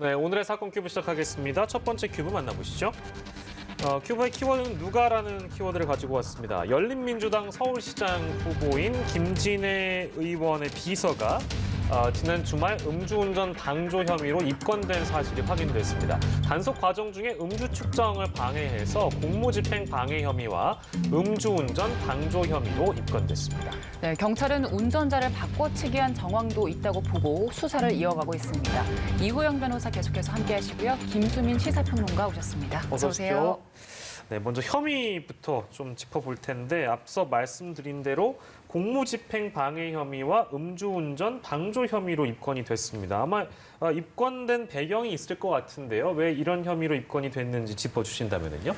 네, 오늘의 사건 큐브 시작하겠습니다. 첫 번째 큐브 만나보시죠. 큐브의 키워드는 누가라는 키워드를 가지고 왔습니다. 열린민주당 서울시장 후보인 김진애 의원의 비서가 지난 주말 음주운전 방조 혐의로 입건된 사실이 확인됐습니다. 단속 과정 중에 음주 측정을 방해해서 공무집행 방해 혐의와 음주운전 방조 혐의로 입건됐습니다. 네, 경찰은 운전자를 바꿔치기 한 정황도 있다고 보고 수사를 이어가고 있습니다. 이호영 변호사 계속해서 함께하시고요. 김수민 시사평론가 오셨습니다. 어서 오십시오. 네, 먼저 혐의부터 좀 짚어볼 텐데 앞서 말씀드린 대로 공무집행 방해 혐의와 음주운전 방조 혐의로 입건이 됐습니다. 아마 입건된 배경이 있을 것 같은데요. 왜 이런 혐의로 입건이 됐는지 짚어주신다면요.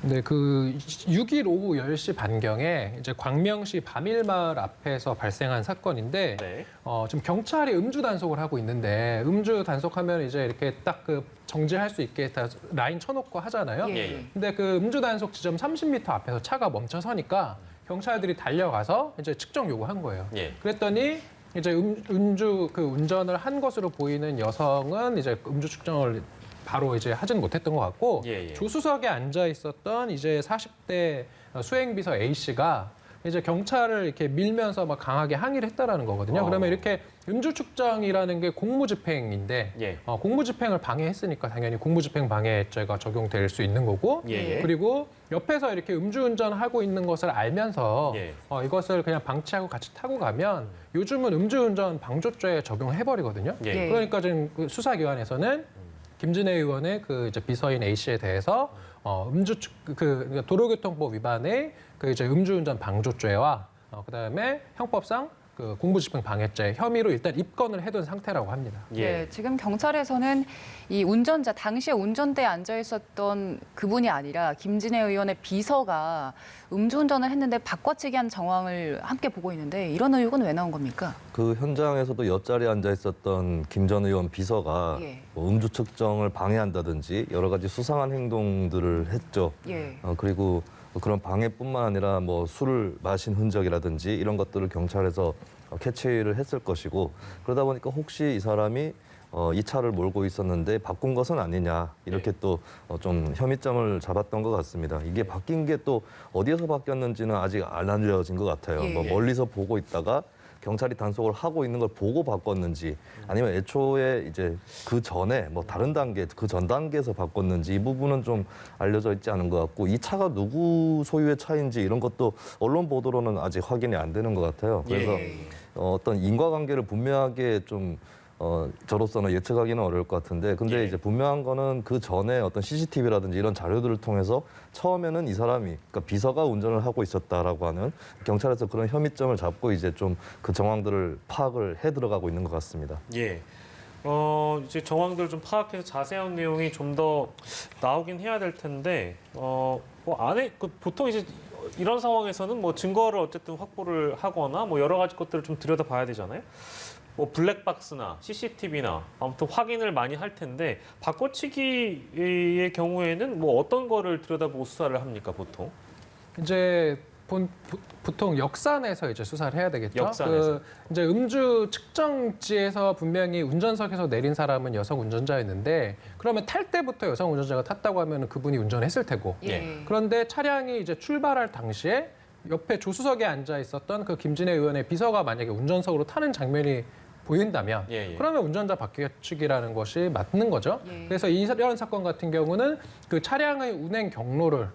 네, 그 6일 오후 10시 반경에 이제 광명시 밤일마을 앞에서 발생한 사건인데 네. 지금 경찰이 음주 단속을 하고 있는데 음주 단속하면 이제 이렇게 딱 그 정지할 수 있게 다 라인 쳐놓고 하잖아요. 예. 근데 그 음주 단속 지점 30m 앞에서 차가 멈춰서니까 경찰들이 달려가서 이제 측정 요구한 거예요. 예. 그랬더니 이제 운전을 한 것으로 보이는 여성은 이제 음주 측정을 바로 이제 하지는 못했던 것 같고 예. 조수석에 앉아 있었던 이제 40대 수행비서 A 씨가 이제 경찰을 이렇게 밀면서 막 강하게 항의를 했다라는 거거든요. 그러면 이렇게 음주 측정이라는 게 공무집행인데 예. 공무집행을 방해했으니까 당연히 공무집행 방해죄가 적용될 수 있는 거고 예. 그리고 옆에서 이렇게 음주운전하고 있는 것을 알면서 예. 이것을 그냥 방치하고 같이 타고 가면 요즘은 음주운전 방조죄에 적용해버리거든요. 예. 그러니까 지금 그 수사기관에서는 김진애 의원의 그 이제 비서인 A 씨에 대해서 그러니까 도로교통법 위반의 그 이제 음주운전 방조죄와 그다음에 형법상 그 공무집행 방해죄 혐의로 일단 입건을 해둔 상태라고 합니다. 예. 네, 지금 경찰에서는 이 운전자, 당시에 운전대에 앉아 있었던 그분이 아니라 김진애 의원의 비서가 음주운전을 했는데 바꿔치기 한 정황을 함께 보고 있는데 이런 의혹은 왜 나온 겁니까? 그 현장에서도 옆자리에 앉아 있었던 김 전 의원 비서가 예. 뭐 음주 측정을 방해한다든지 여러 가지 수상한 행동들을 했죠. 예. 그리고 그런 방해뿐만 아니라 뭐 술을 마신 흔적이라든지 이런 것들을 경찰에서 캐치를 했을 것이고 그러다 보니까 혹시 이 사람이 이 차를 몰고 있었는데 바꾼 것은 아니냐 이렇게 또 좀 혐의점을 잡았던 것 같습니다. 이게 바뀐 게 또 어디에서 바뀌었는지는 아직 안 알려진 것 같아요. 예. 뭐 멀리서 보고 있다가 경찰이 단속을 하고 있는 걸 보고 바꿨는지 아니면 애초에 이제 그 전에 뭐 다른 단계, 그 전 단계에서 바꿨는지 이 부분은 좀 알려져 있지 않은 것 같고 이 차가 누구 소유의 차인지 이런 것도 언론 보도로는 아직 확인이 안 되는 것 같아요. 그래서 어떤 인과관계를 분명하게 좀 저로서는 예측하기는 어려울 것 같은데 근데 이제 분명한 거는 그 전에 어떤 CCTV라든지 이런 자료들을 통해서 처음에는 이 사람이 그러니까 비서가 운전을 하고 있었다라고 하는 경찰에서 그런 혐의점을 잡고 이제 좀 그 정황들을 파악을 해 들어가고 있는 것 같습니다. 예. 이제 정황들 좀 파악해서 자세한 내용이 좀 더 나오긴 해야 될 텐데, 뭐 안에 보통 이제 이런 상황에서는 뭐 증거를 어쨌든 확보를 하거나 뭐 여러 가지 것들을 좀 들여다봐야 되잖아요. 뭐 블랙박스나 CCTV나 아무튼 확인을 많이 할 텐데 바꿔치기의 경우에는 뭐 어떤 거를 들여다보고 수사를 합니까 보통? 이제 보통 역산에서 이제 수사를 해야 되겠죠. 역산에서. 이제 음주 측정지에서 분명히 운전석에서 내린 사람은 여성 운전자였는데 그러면 탈 때부터 여성 운전자가 탔다고 하면 그분이 운전했을 테고. 예. 그런데 차량이 이제 출발할 당시에 옆에 조수석에 앉아 있었던 그 김진애 의원의 비서가 만약에 운전석으로 타는 장면이 보인다면 예. 그러면 운전자 바퀴치기라는 것이 맞는 거죠. 예. 그래서 이런 사건 같은 경우는 그 차량의 운행 경로를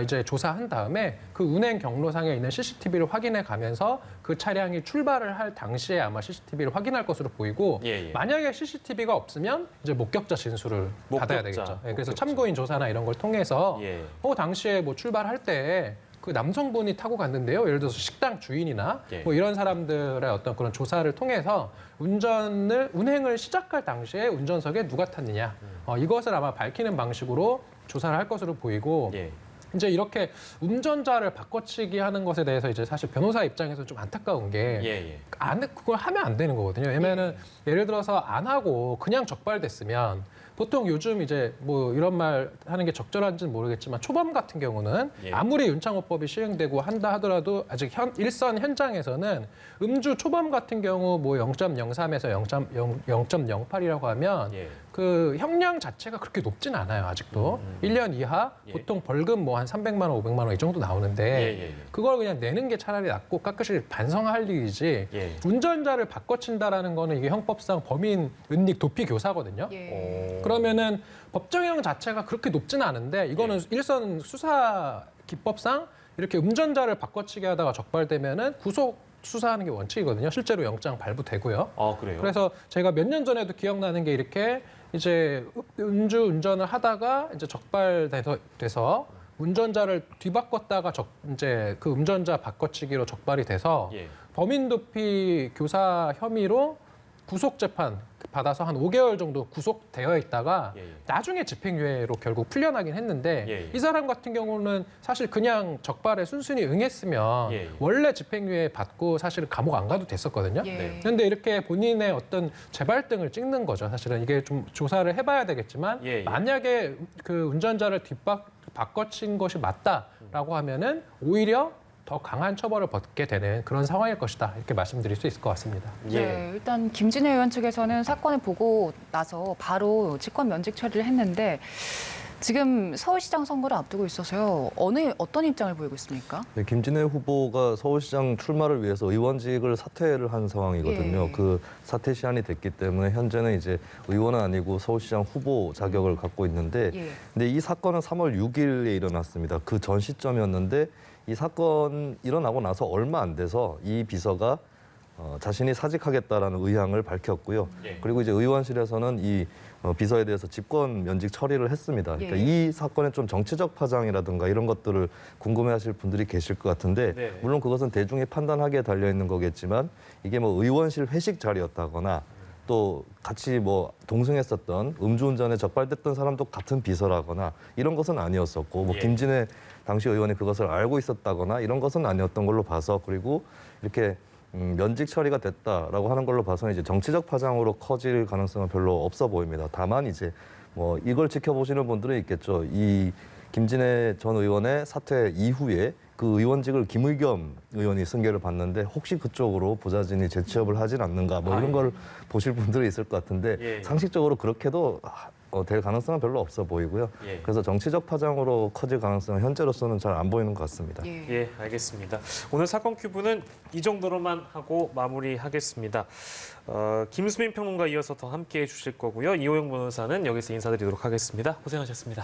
이제 조사한 다음에 그 운행 경로상에 있는 CCTV를 확인해 가면서 그 차량이 출발을 할 당시에 아마 CCTV를 확인할 것으로 보이고 예. 만약에 CCTV가 없으면 이제 목격자 진술을 받아야 되겠죠. 그래서 목격자. 참고인 조사나 이런 걸 통해서 예. 당시에 뭐 출발할 때 그 남성분이 타고 갔는데요. 예를 들어서 식당 주인이나 예. 뭐 이런 사람들의 어떤 그런 조사를 통해서 운행을 시작할 당시에 운전석에 누가 탔느냐 이것을 아마 밝히는 방식으로 조사를 할 것으로 보이고 예. 이제 이렇게 운전자를 바꿔치기 하는 것에 대해서 이제 사실 변호사 입장에서 좀 안타까운 게 예. 그걸 하면 안 되는 거거든요. 왜냐면은 예를 들어서 안 하고 그냥 적발됐으면 보통 요즘 이제 뭐 이런 말 하는 게 적절한지는 모르겠지만 초범 같은 경우는 예. 아무리 윤창호법이 시행되고 한다 하더라도 아직 일선 현장에서는 음주 초범 같은 경우 뭐 0.03에서 0.08이라고 하면 예. 그 형량 자체가 그렇게 높진 않아요, 아직도. 1년 이하 예. 보통 벌금 뭐 한 300만 원, 500만 원 이 정도 나오는데 그걸 그냥 내는 게 차라리 낫고 깎으실 반성할 일이지. 예. 운전자를 바꿔친다라는 거는 이게 형법상 범인 은닉 도피 교사거든요. 예. 그러면은 법정형 자체가 그렇게 높지는 않은데 이거는 일선 수사 기법상 이렇게 운전자를 바꿔치기 하다가 적발되면은 구속 수사하는 게 원칙이거든요. 실제로 영장 발부되고요. 아, 그래요? 그래서 제가 몇 년 전에도 기억나는 게 이렇게 이제 음주 운전을 하다가 이제 적발돼서 운전자를 뒤바꿨다가 이제 그 운전자 바꿔치기로 적발이 돼서 예. 범인 도피 교사 혐의로 구속 재판 받아서 한 5개월 정도 구속되어 있다가 예. 나중에 집행유예로 결국 풀려나긴 했는데 예. 이 사람 같은 경우는 사실 그냥 적발에 순순히 응했으면 예. 원래 집행유예 받고 사실은 감옥 안 가도 됐었거든요. 예. 네. 그런데 이렇게 본인의 어떤 재발등을 찍는 거죠. 사실은 이게 좀 조사를 해봐야 되겠지만 예, 예. 만약에 그 운전자를 바꿔친 것이 맞다라고 하면은 오히려 더 강한 처벌을 받게 되는 그런 상황일 것이다. 이렇게 말씀드릴 수 있을 것 같습니다. 예. 네, 일단 김진애 의원 측에서는 사건을 보고 나서 바로 직권 면직 처리를 했는데 지금 서울시장 선거를 앞두고 있어서요. 어떤 입장을 보이고 있습니까? 네, 김진애 후보가 서울시장 출마를 위해서 의원직을 사퇴를 한 상황이거든요. 예. 그 사퇴 시한이 됐기 때문에 현재는 이제 의원은 아니고 서울시장 후보 자격을 갖고 있는데, 예. 근데 이 사건은 3월 6일에 일어났습니다. 그 전 시점이었는데 이 사건 일어나고 나서 얼마 안 돼서 이 비서가 자신이 사직하겠다라는 의향을 밝혔고요. 예. 그리고 이제 의원실에서는 이 비서에 대해서 직권 면직 처리를 했습니다. 그러니까 예. 이 사건의 좀 정치적 파장이라든가 이런 것들을 궁금해하실 분들이 계실 것 같은데 네. 물론 그것은 대중이 판단하기에 달려 있는 거겠지만 이게 뭐 의원실 회식 자리였다거나 또 같이 뭐 동승했었던 음주운전에 적발됐던 사람도 같은 비서라거나 이런 것은 아니었었고 뭐 예. 김진애 당시 의원이 그것을 알고 있었다거나 이런 것은 아니었던 걸로 봐서 그리고 이렇게 면직 처리가 됐다라고 하는 걸로 봐서는 이제 정치적 파장으로 커질 가능성은 별로 없어 보입니다. 다만 이제 뭐 이걸 지켜보시는 분들은 있겠죠. 이 김진애 전 의원의 사퇴 이후에 그 의원직을 김의겸 의원이 승계를 받는데 혹시 그쪽으로 보좌진이 재취업을 하진 않는가 뭐 이런 걸 보실 분들이 있을 것 같은데 예. 상식적으로 그렇게도 될 가능성은 별로 없어 보이고요. 예. 그래서 정치적 파장으로 커질 가능성은 현재로서는 잘 안 보이는 것 같습니다. 예. 예, 알겠습니다. 오늘 사건 큐브는 이 정도로만 하고 마무리하겠습니다. 김수민 평론가 이어서 더 함께해 주실 거고요. 이호영 변호사는 여기서 인사드리도록 하겠습니다. 고생하셨습니다.